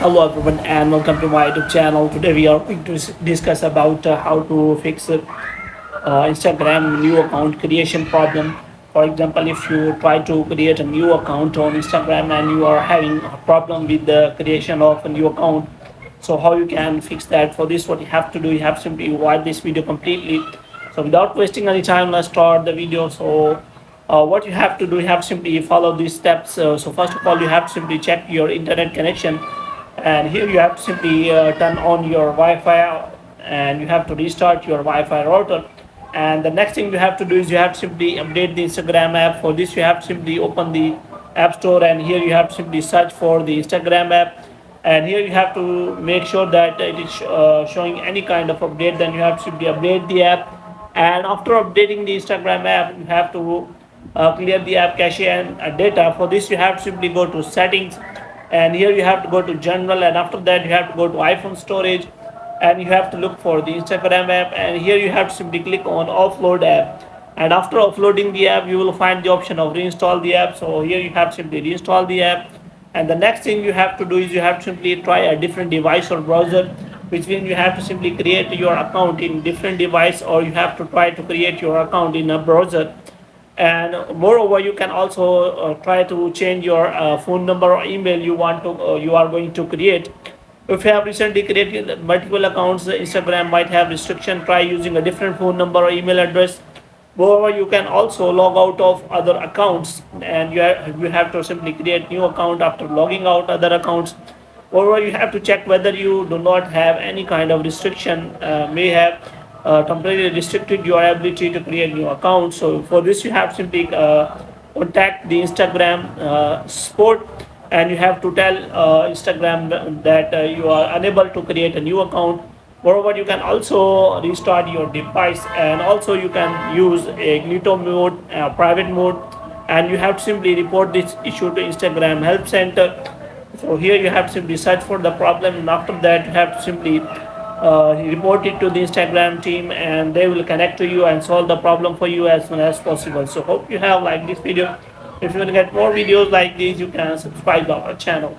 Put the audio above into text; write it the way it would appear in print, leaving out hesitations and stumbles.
Hello everyone and welcome to my YouTube channel. Today we are going to discuss about how to fix Instagram new account creation problem. For example, if you try to create a new account on Instagram and you are having a problem with the creation of a new account, so how you can fix that? For this, what you have to do, you have simply watch this video completely. So without wasting any time, let's start the video. So what you have to do, you have simply follow these steps. So first of all, you have to simply check your internet connection, and here you have to simply turn on your Wi-Fi, and you have to restart your Wi-Fi router. And the next thing you have to do is you have to simply update the Instagram app. For this, you have to simply open the app store, and here you have to simply search for the Instagram app, and here you have to make sure that it is showing any kind of update. Then you have to simply update the app, and after updating the Instagram app, you have to clear the app cache and data. For this, you have to simply go to settings, and here you have to go to general, and after that you have to go to iPhone storage, and you have to look for the Instagram app, and here you have to simply click on offload app. And after offloading the app, you will find the option of reinstall the app. So here you have to simply reinstall the app, and the next thing you have to do is you have to simply try a different device or browser, which means you have to simply create your account in different device, or you have to try to create your account in a browser. And moreover, you can also try to change your phone number or email you are going to create. If you have recently created multiple accounts, Instagram might have restriction. Try using a different phone number or email address. Moreover, you can also log out of other accounts, and you have to simply create new account after logging out other accounts. Moreover, you have to check whether you do not have any kind of restriction, may have temporarily restricted your ability to create new accounts. So for this, you have simply contact the Instagram support, and you have to tell Instagram that you are unable to create a new account. Moreover, you can also restart your device, and also you can use a incognito mode, private mode, and you have to simply report this issue to Instagram help center. So here you have to simply search for the problem, and after that you have to simply report it to the Instagram team, and they will connect to you and solve the problem for you as soon as possible. So hope you have liked this video. If you want to get more videos like these, you can subscribe to our channel.